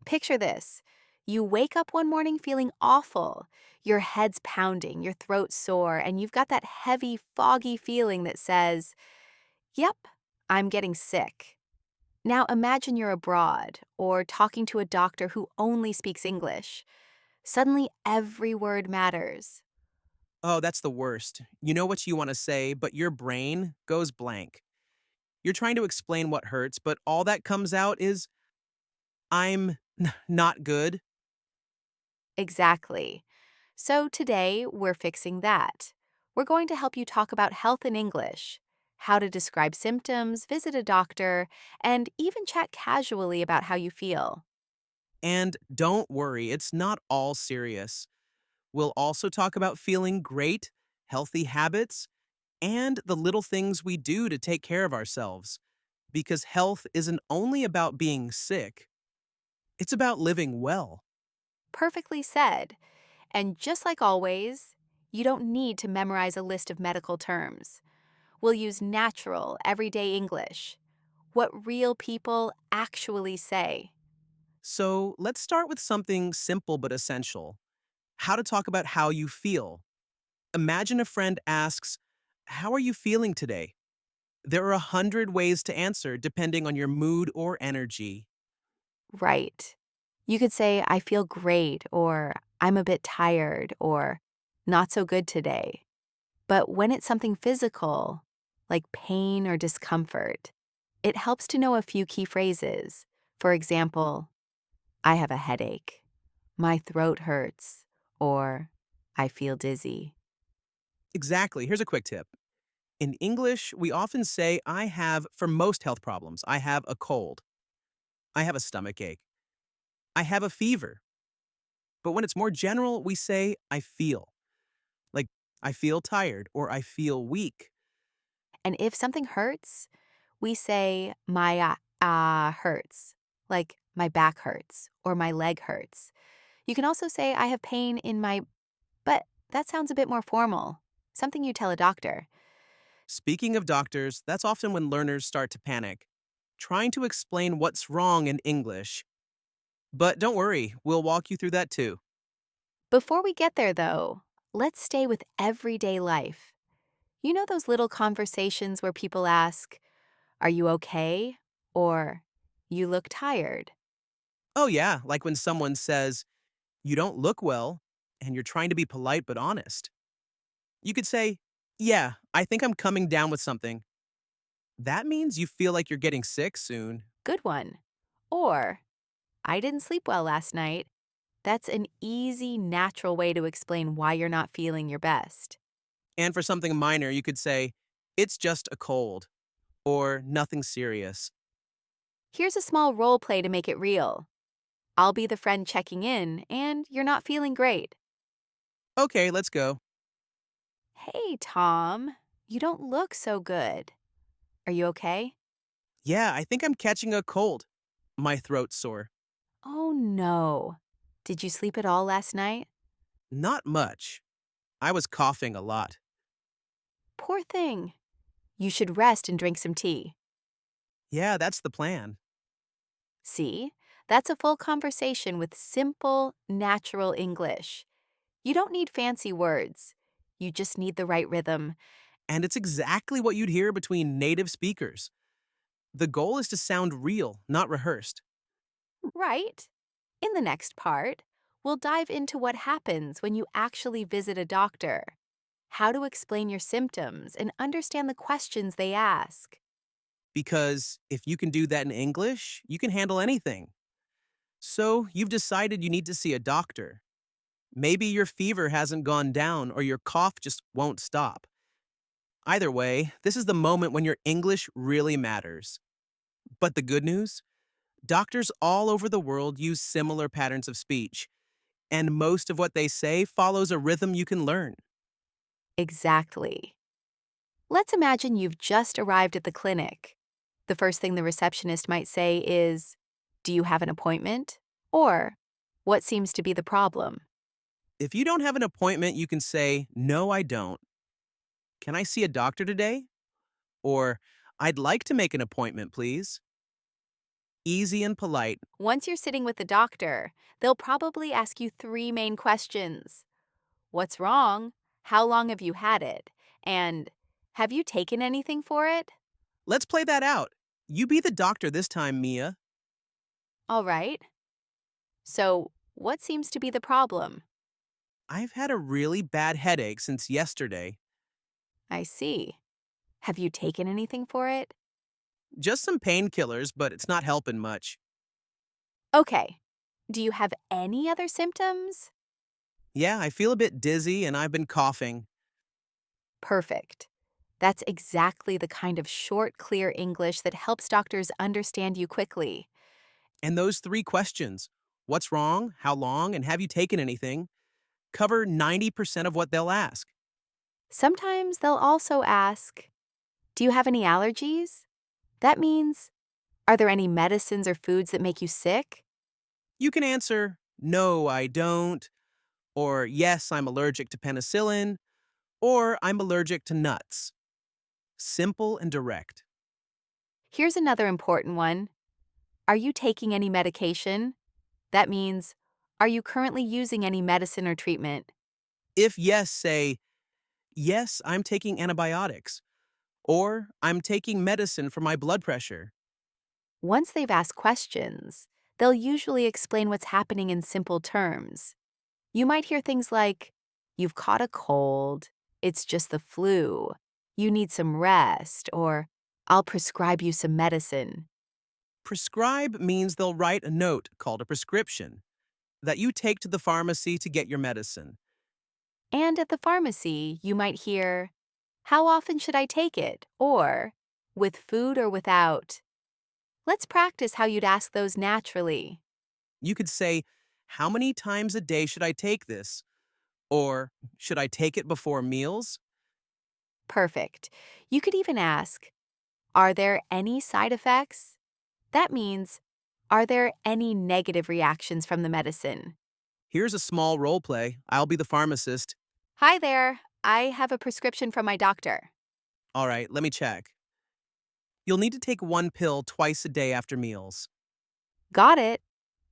Picture this. You wake up one morning feeling awful. Your head's pounding, your throat's sore, and you've got that heavy, foggy feeling that says, "Yep, I'm getting sick." Now imagine you're abroad or talking to a doctor who only speaks English. Suddenly, every word matters. Oh, that's the worst. You know what you want to say, but your brain goes blank. You're trying to explain what hurts, but all that comes out is, not good. Exactly. So today, we're fixing that. We're going to help you talk about health in English, how to describe symptoms, visit a doctor, and even chat casually about how you feel. And don't worry, it's not all serious. We'll also talk about feeling great, healthy habits, and the little things we do to take care of ourselves. Because health isn't only about being sick, it's about living well. Perfectly said. And just like always, you don't need to memorize a list of medical terms. We'll use natural, everyday English, what real people actually say. So let's start with something simple but essential: how to talk about how you feel. Imagine a friend asks, "How are you feeling today?" There are 100 ways to answer depending on your mood or energy. Right. You could say, "I feel great," or "I'm a bit tired," or "not so good today." But when it's something physical, like pain or discomfort, it helps to know a few key phrases. For example, "I have a headache," "My throat hurts," or "I feel dizzy." Exactly. Here's a quick tip. In English, we often say, for most health problems, I have a cold, I have a stomach ache, I have a fever. But when it's more general, we say, I feel, like I feel tired or I feel weak. And if something hurts, we say, "My hurts," like "my back hurts" or "my leg hurts." You can also say, "I have pain in my," but that sounds a bit more formal, something you tell a doctor. Speaking of doctors, that's often when learners start to panic, trying to explain what's wrong in English. But don't worry, we'll walk you through that too. Before we get there, though, let's stay with everyday life. You know those little conversations where people ask, "Are you okay?" Or "You look tired." Oh, yeah, like when someone says, you don't look well, and you're trying to be polite but honest. You could say, yeah, I think I'm coming down with something. That means you feel like you're getting sick soon. Good one. Or, "I didn't sleep well last night." That's an easy, natural way to explain why you're not feeling your best. And for something minor, you could say, it's just a cold, or nothing serious. Here's a small role play to make it real. I'll be the friend checking in, and you're not feeling great. Okay, let's go. "Hey, Tom, you don't look so good. Are you okay?" Yeah, I think I'm catching a cold. My throat's sore. "Oh, no. Did you sleep at all last night?" Not much. I was coughing a lot. "Poor thing. You should rest and drink some tea." Yeah, that's the plan. See? That's a full conversation with simple, natural English. You don't need fancy words. You just need the right rhythm. And it's exactly what you'd hear between native speakers. The goal is to sound real, not rehearsed. Right? In the next part, we'll dive into what happens when you actually visit a doctor, how to explain your symptoms and understand the questions they ask. Because if you can do that in English, you can handle anything. So you've decided you need to see a doctor. Maybe your fever hasn't gone down or your cough just won't stop. Either way, this is the moment when your English really matters. But the good news? Doctors all over the world use similar patterns of speech, and most of what they say follows a rhythm you can learn. Exactly. Let's imagine you've just arrived at the clinic. The first thing the receptionist might say is, "Do you have an appointment?" Or, "What seems to be the problem?" If you don't have an appointment, you can say, no, I don't. Can I see a doctor today? Or, I'd like to make an appointment, please. Easy and polite. Once you're sitting with the doctor, they'll probably ask you three main questions: what's wrong? How long have you had it? And have you taken anything for it? Let's play that out. You be the doctor this time, Mia. All right. So, what seems to be the problem? I've had a really bad headache since yesterday. I see. Have you taken anything for it? Just some painkillers, but it's not helping much. Okay. Do you have any other symptoms? Yeah, I feel a bit dizzy and I've been coughing. Perfect. That's exactly the kind of short, clear English that helps doctors understand you quickly. And those three questions, what's wrong, how long, and have you taken anything, cover 90% of what they'll ask. Sometimes they'll also ask, do you have any allergies? That means, are there any medicines or foods that make you sick? You can answer, no, I don't, or yes, I'm allergic to penicillin, or I'm allergic to nuts. Simple and direct. Here's another important one. Are you taking any medication? That means, are you currently using any medicine or treatment? If yes, say, yes, I'm taking antibiotics, or I'm taking medicine for my blood pressure. Once they've asked questions, they'll usually explain what's happening in simple terms. You might hear things like, you've caught a cold, it's just the flu, you need some rest, or I'll prescribe you some medicine. Prescribe means they'll write a note called a prescription that you take to the pharmacy to get your medicine. And at the pharmacy, you might hear, how often should I take it? Or, with food or without? Let's practice how you'd ask those naturally. You could say, how many times a day should I take this? Or should I take it before meals? Perfect. You could even ask, are there any side effects? That means, are there any negative reactions from the medicine? Here's a small role play. I'll be the pharmacist. Hi there, I have a prescription from my doctor. All right, let me check. You'll need to take one pill twice a day after meals. Got it.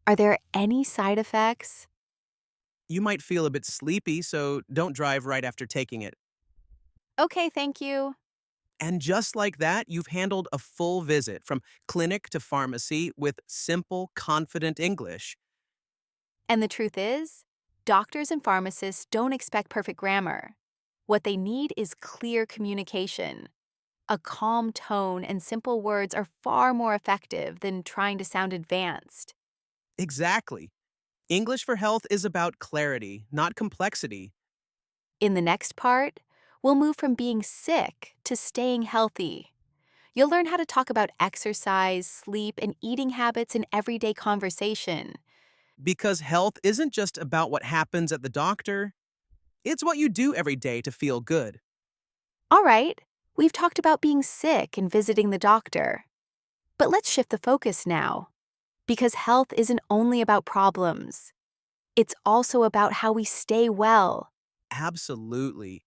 Are there any side effects? You might feel a bit sleepy, so don't drive right after taking it. Okay, thank you. And just like that, you've handled a full visit from clinic to pharmacy with simple, confident English. And the truth is, doctors and pharmacists don't expect perfect grammar. What they need is clear communication. A calm tone and simple words are far more effective than trying to sound advanced. Exactly. English for health is about clarity, not complexity. In the next part, we'll move from being sick to staying healthy. You'll learn how to talk about exercise, sleep, and eating habits in everyday conversation. Because health isn't just about what happens at the doctor, it's what you do every day to feel good. All right, we've talked about being sick and visiting the doctor. But let's shift the focus now. Because health isn't only about problems, it's also about how we stay well. Absolutely.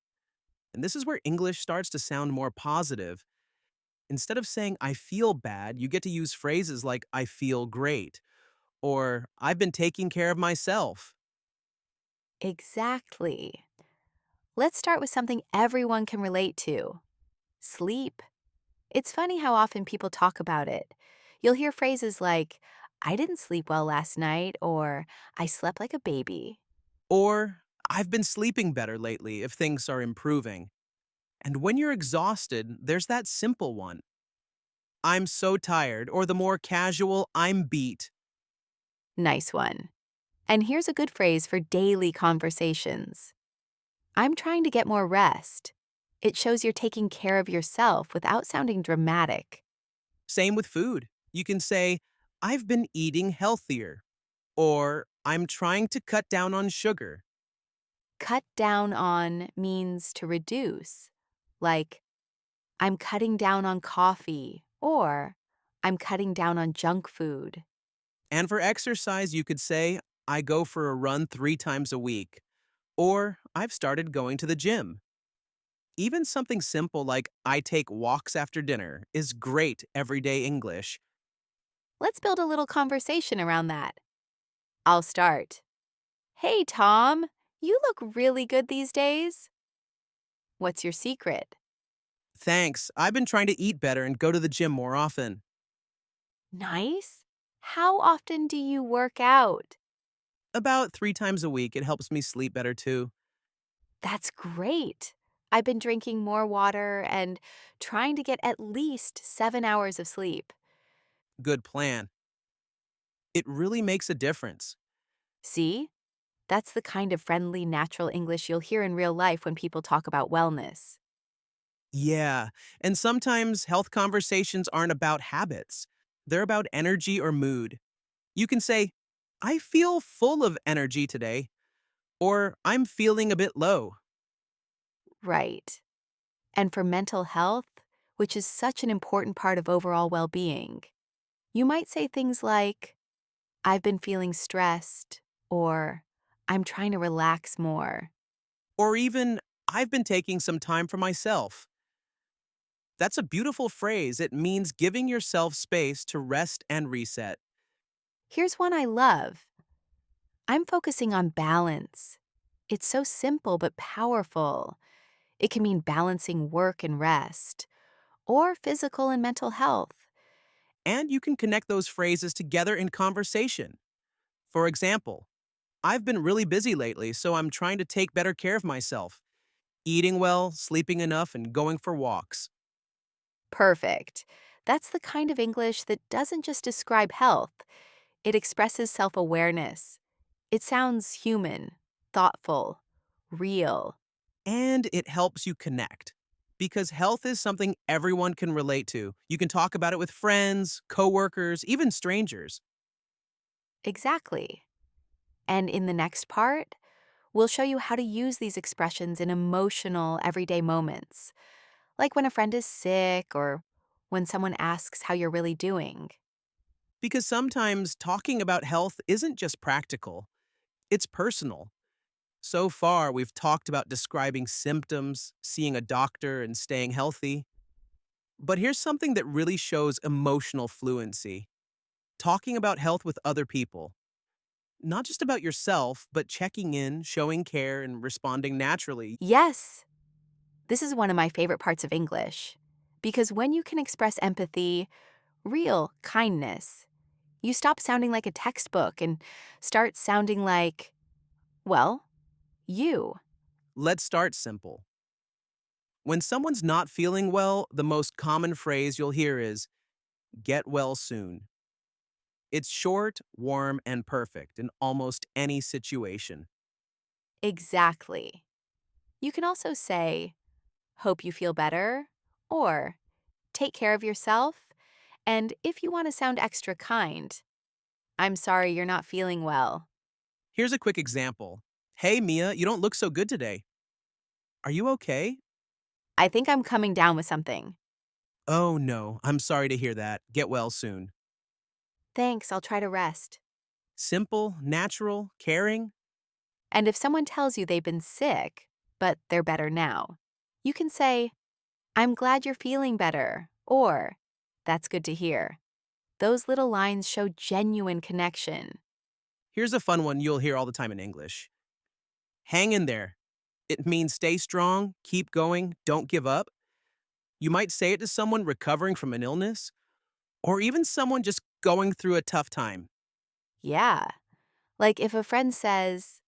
And this is where English starts to sound more positive. Instead of saying, I feel bad, you get to use phrases like, I feel great, or I've been taking care of myself. Exactly. Let's start with something everyone can relate to: sleep. It's funny how often people talk about it. You'll hear phrases like, I didn't sleep well last night, or I slept like a baby. Or, I've been sleeping better lately if things are improving. And when you're exhausted, there's that simple one. I'm so tired, or the more casual, I'm beat. Nice one. And here's a good phrase for daily conversations: I'm trying to get more rest. It shows you're taking care of yourself without sounding dramatic. Same with food. You can say, I've been eating healthier, or I'm trying to cut down on sugar. Cut down on means to reduce, like, I'm cutting down on coffee, or I'm cutting down on junk food. And for exercise, you could say, I go for a run 3 times a week, or I've started going to the gym. Even something simple like I take walks after dinner is great everyday English. Let's build a little conversation around that. I'll start. Hey, Tom, you look really good these days. What's your secret? Thanks. I've been trying to eat better and go to the gym more often. Nice. How often do you work out? About 3 times a week, it helps me sleep better too. That's great. I've been drinking more water and trying to get at least 7 hours of sleep. Good plan. It really makes a difference. See? That's the kind of friendly, natural English you'll hear in real life when people talk about wellness. Yeah, and sometimes health conversations aren't about habits. They're about energy or mood. You can say, I feel full of energy today, or I'm feeling a bit low. Right. And for mental health, which is such an important part of overall well being, you might say things like, I've been feeling stressed, or I'm trying to relax more. Or even, I've been taking some time for myself. That's a beautiful phrase. It means giving yourself space to rest and reset. Here's one I love. I'm focusing on balance. It's so simple but powerful. It can mean balancing work and rest, or physical and mental health. And you can connect those phrases together in conversation. For example, I've been really busy lately, so I'm trying to take better care of myself, eating well, sleeping enough, and going for walks. Perfect. That's the kind of English that doesn't just describe health, it expresses self awareness. It sounds human, thoughtful, real. And it helps you connect. Because health is something everyone can relate to. You can talk about it with friends, coworkers, even strangers. Exactly. And in the next part, we'll show you how to use these expressions in emotional, everyday moments, like when a friend is sick or when someone asks how you're really doing. Because sometimes talking about health isn't just practical, it's personal. So far, we've talked about describing symptoms, seeing a doctor, and staying healthy. But here's something that really shows emotional fluency: talking about health with other people. Not just about yourself, but checking in, showing care, and responding naturally. Yes, this is one of my favorite parts of English. Because when you can express empathy, real kindness, you stop sounding like a textbook and start sounding like, well, you. Let's start simple. When someone's not feeling well, the most common phrase you'll hear is, get well soon. It's short, warm, and perfect in almost any situation. Exactly. You can also say, hope you feel better, or take care of yourself. And if you want to sound extra kind, I'm sorry you're not feeling well. Here's a quick example. Hey, Mia, you don't look so good today. Are you okay? I think I'm coming down with something. Oh, no, I'm sorry to hear that. Get well soon. Thanks, I'll try to rest. Simple, natural, caring. And if someone tells you they've been sick, but they're better now, you can say, I'm glad you're feeling better, or that's good to hear. Those little lines show genuine connection. Here's a fun one you'll hear all the time in English. Hang in there. It means stay strong, keep going, don't give up. You might say it to someone recovering from an illness, or even someone just going through a tough time. Yeah, like if a friend says,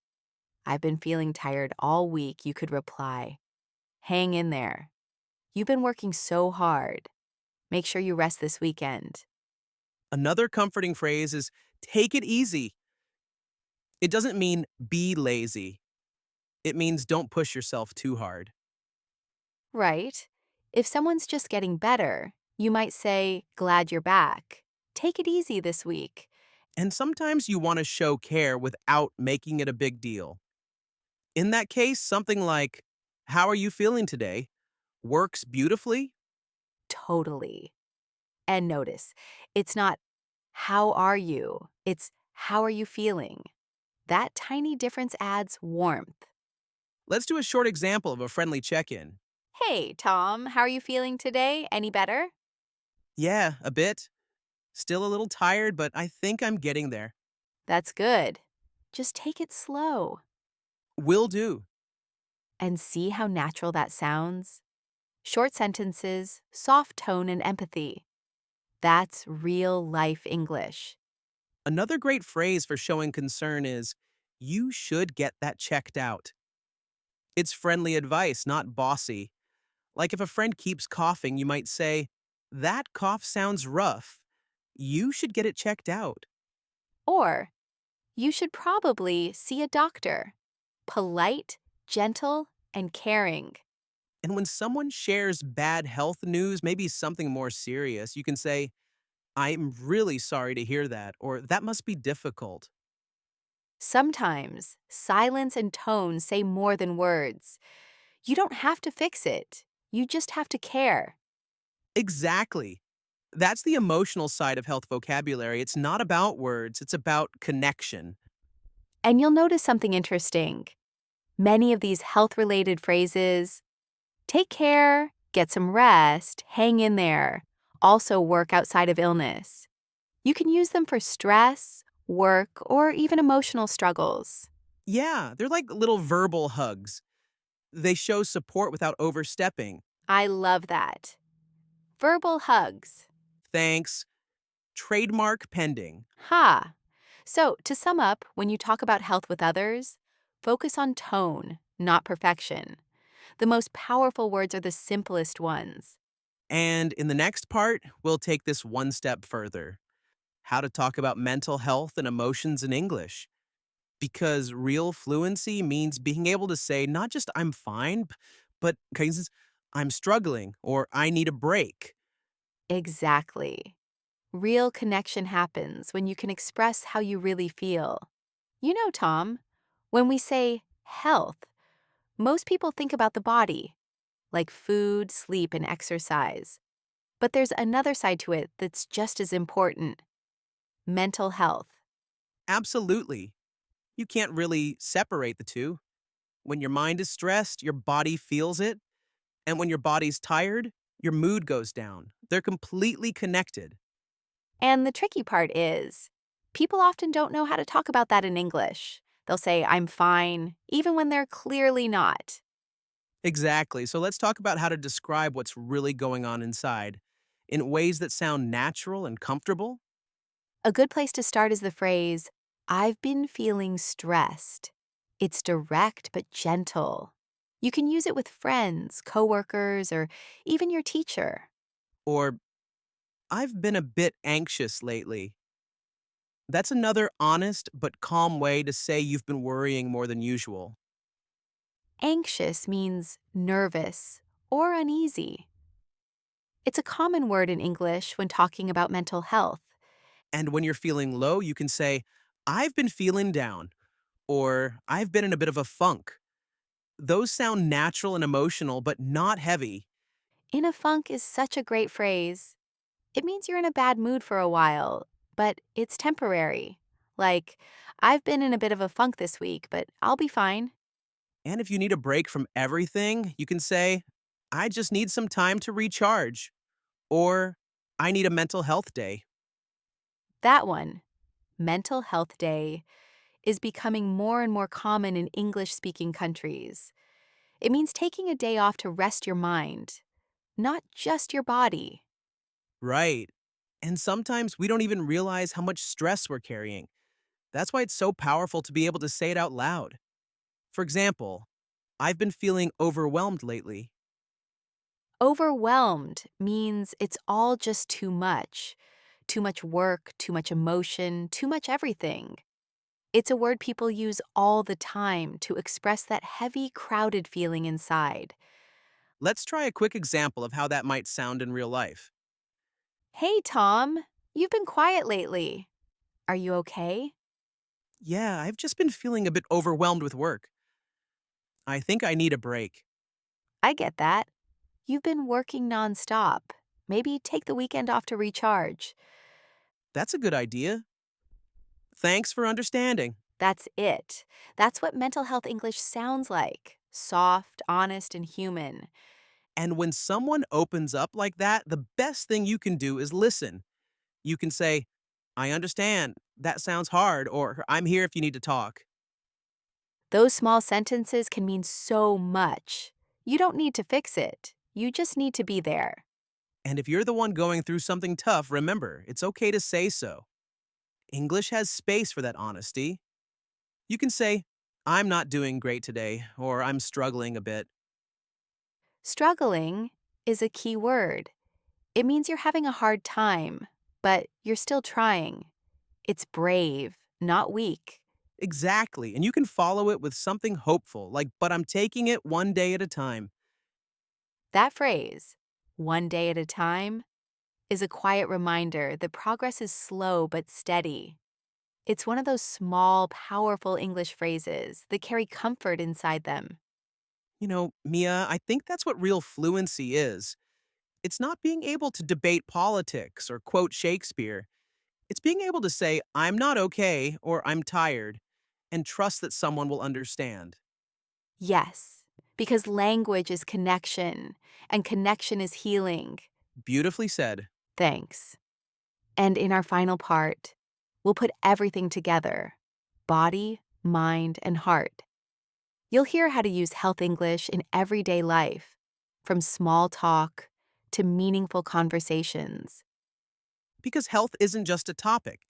I've been feeling tired all week, you could reply, hang in there. You've been working so hard. Make sure you rest this weekend. Another comforting phrase is take it easy. It doesn't mean be lazy. It means don't push yourself too hard. Right? If someone's just getting better, you might say, glad you're back. Take it easy this week. And sometimes you want to show care without making it a big deal. In that case, something like, how are you feeling today? Works beautifully. Totally. And notice, it's not, how are you? It's, how are you feeling? That tiny difference adds warmth. Let's do a short example of a friendly check in. Hey, Tom, how are you feeling today? Any better? Yeah, a bit. Still a little tired, but I think I'm getting there. That's good. Just take it slow Will do. and see how natural that sounds. Short sentences, soft tone, and empathy. That's real life English. Another great phrase for showing concern is, you should get that checked out. It's friendly advice, not bossy. Like if a friend keeps coughing, you might say, that cough sounds rough. You should get it checked out. Or, you should probably see a doctor. Polite, gentle, and caring. And when someone shares bad health news, maybe something more serious, you can say, I'm really sorry to hear that, or that must be difficult. Sometimes, silence and tone say more than words. You don't have to fix it. You just have to care. Exactly. That's the emotional side of health vocabulary. It's not about words, it's about connection. And you'll notice something interesting. Many of these health related phrases, take care, get some rest, hang in there, also work outside of illness. You can use them for stress, work, or even emotional struggles. Yeah, they're like little verbal hugs. They show support without overstepping. I love that. Verbal hugs. Thanks. Trademark pending. Ha! So, to sum up, when you talk about health with others, focus on tone, not perfection. The most powerful words are the simplest ones. And in the next part, we'll take this one step further. How to talk about mental health and emotions in English. Because real fluency means being able to say not just I'm fine, but for instance, I'm struggling or I need a break. Exactly. Real connection happens when you can express how you really feel. You know, Tom, when we say health, most people think about the body, like food, sleep, and exercise. But there's another side to it that's just as important: mental health. Absolutely. You can't really separate the two. When your mind is stressed, your body feels it. And when your body's tired, your mood goes down. They're completely connected. And the tricky part is, people often don't know how to talk about that in English. They'll say, I'm fine, even when they're clearly not. Exactly. So let's talk about how to describe what's really going on inside in ways that sound natural and comfortable. A good place to start is the phrase, I've been feeling stressed. It's direct but gentle. You can use it with friends, coworkers, or even your teacher. Or, I've been a bit anxious lately. That's another honest but calm way to say you've been worrying more than usual. Anxious means nervous or uneasy. It's a common word in English when talking about mental health. And when you're feeling low, you can say, I've been feeling down, or I've been in a bit of a funk. Those sound natural and emotional, but not heavy. In a funk is such a great phrase. It means you're in a bad mood for a while, but it's temporary. Like, I've been in a bit of a funk this week, but I'll be fine. And if you need a break from everything, you can say, I just need some time to recharge, or I need a mental health day. That one, Mental Health Day, is becoming more and more common in English speaking countries. It means taking a day off to rest your mind, not just your body. Right. And sometimes we don't even realize how much stress we're carrying. That's why it's so powerful to be able to say it out loud. For example, I've been feeling overwhelmed lately. Overwhelmed means it's all just too much. Too much work, too much emotion, too much everything. It's a word people use all the time to express that heavy, crowded feeling inside. Let's try a quick example of how that might sound in real life. Hey, Tom, you've been quiet lately. Are you okay? Yeah, I've just been feeling a bit overwhelmed with work. I think I need a break. I get that. You've been working nonstop. Maybe take the weekend off to recharge. That's a good idea. Thanks for understanding. That's it. That's what mental health English sounds like: soft, honest, and human. And when someone opens up like that, the best thing you can do is listen. You can say, I understand. That sounds hard, or I'm here if you need to talk. Those small sentences can mean so much. You don't need to fix it, you just need to be there. And if you're the one going through something tough, remember, it's okay to say so. English has space for that honesty. You can say, I'm not doing great today, or I'm struggling a bit. Struggling is a key word. It means you're having a hard time, but you're still trying. It's brave, not weak. Exactly. And you can follow it with something hopeful, like, but I'm taking it one day at a time. That phrase, one day at a time, is a quiet reminder that progress is slow but steady. It's one of those small, powerful English phrases that carry comfort inside them. Mia, I think that's what real fluency is. It's not being able to debate politics or quote Shakespeare. It's being able to say, I'm not okay or I'm tired, and trust that someone will understand. Yes, because language is connection, and connection is healing. Beautifully said. Thanks. And in our final part, we'll put everything together: body, mind, and heart. You'll hear how to use health English in everyday life, from small talk to meaningful conversations. Because health isn't just a topic,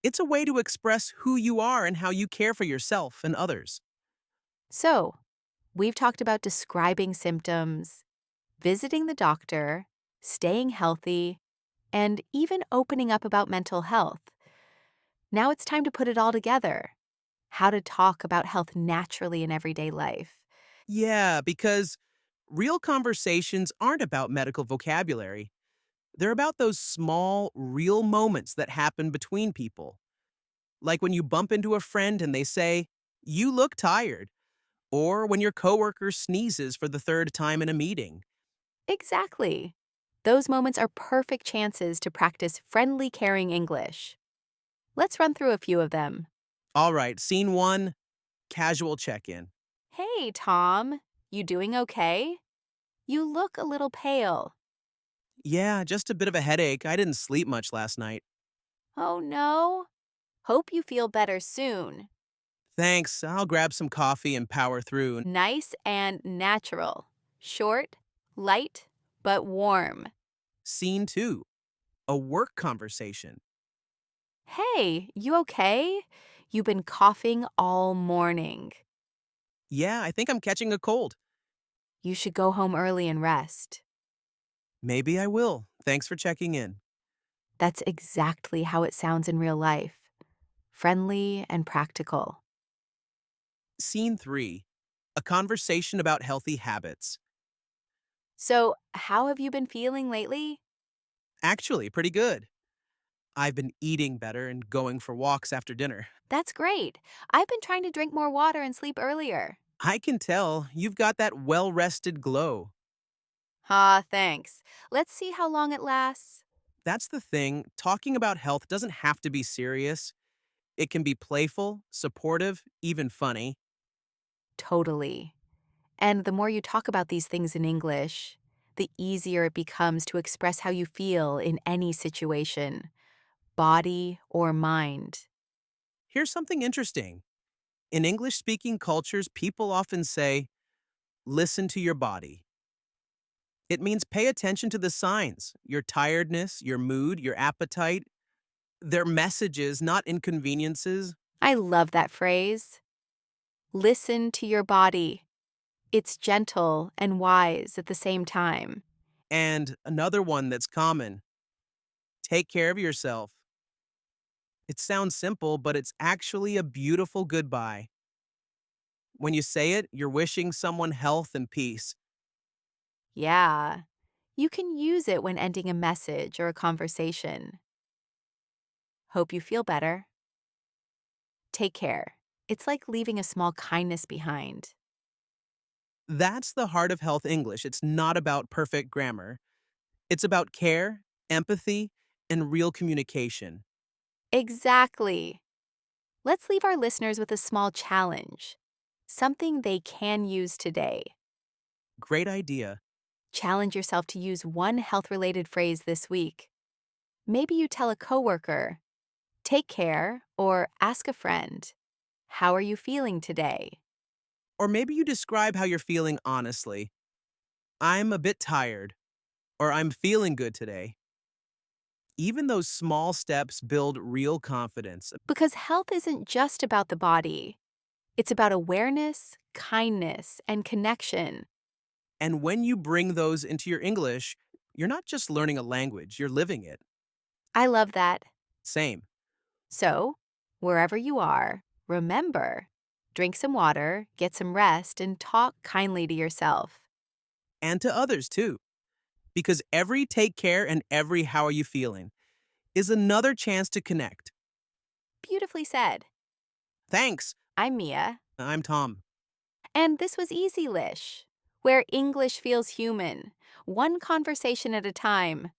it's a way to express who you are and how you care for yourself and others. So, we've talked about describing symptoms, visiting the doctor, staying healthy, and even opening up about mental health. Now it's time to put it all together: how to talk about health naturally in everyday life. Yeah, because real conversations aren't about medical vocabulary. They're about those small, real moments that happen between people. Like when you bump into a friend and they say, you look tired, or when your coworker sneezes for the third time in a meeting. Exactly. Those moments are perfect chances to practice friendly, caring English. Let's run through a few of them. All right, scene one, casual check in. Hey, Tom. You doing okay? You look a little pale. Yeah, just a bit of a headache. I didn't sleep much last night. Oh, no? Hope you feel better soon. Thanks, I'll grab some coffee and power through. Nice and natural. Short, light, but warm. Scene two, a work conversation. Hey, you okay? You've been coughing all morning. Yeah, I think I'm catching a cold. You should go home early and rest. Maybe I will. Thanks for checking in. That's exactly how it sounds in real life: friendly and practical. Scene three, a conversation about healthy habits. So, how have you been feeling lately? Actually, pretty good. I've been eating better and going for walks after dinner. That's great. I've been trying to drink more water and sleep earlier. I can tell you've got that well rested glow. Ah, thanks. Let's see how long it lasts. That's the thing. Talking about health doesn't have to be serious. It can be playful, supportive, even funny. Totally. And the more you talk about these things in English, the easier it becomes to express how you feel in any situation, body or mind. Here's something interesting. In English speaking cultures, people often say, listen to your body. It means pay attention to the signs, your tiredness, your mood, your appetite. They're messages, not inconveniences. I love that phrase. Listen to your body. It's gentle and wise at the same time. And another one that's common, take care of yourself. It sounds simple, but it's actually a beautiful goodbye. When you say it, you're wishing someone health and peace. Yeah, you can use it when ending a message or a conversation. Hope you feel better. Take care. It's like leaving a small kindness behind. That's the heart of health English. It's not about perfect grammar. It's about care, empathy, and real communication. Exactly. Let's leave our listeners with a small challenge, something they can use today. Great idea. Challenge yourself to use one health related phrase this week. Maybe you tell a coworker, take care, or ask a friend, how are you feeling today? Or maybe you describe how you're feeling honestly. I'm a bit tired, or I'm feeling good today. Even those small steps build real confidence. Because health isn't just about the body, it's about awareness, kindness, and connection. And when you bring those into your English, you're not just learning a language, you're living it. I love that. Same. So, wherever you are, remember, drink some water, get some rest, and talk kindly to yourself. And to others too. Because every take care and every how are you feeling is another chance to connect. Beautifully said. Thanks. I'm Mia, I'm Tom. and this was Easylish, where English feels human, one conversation at a time.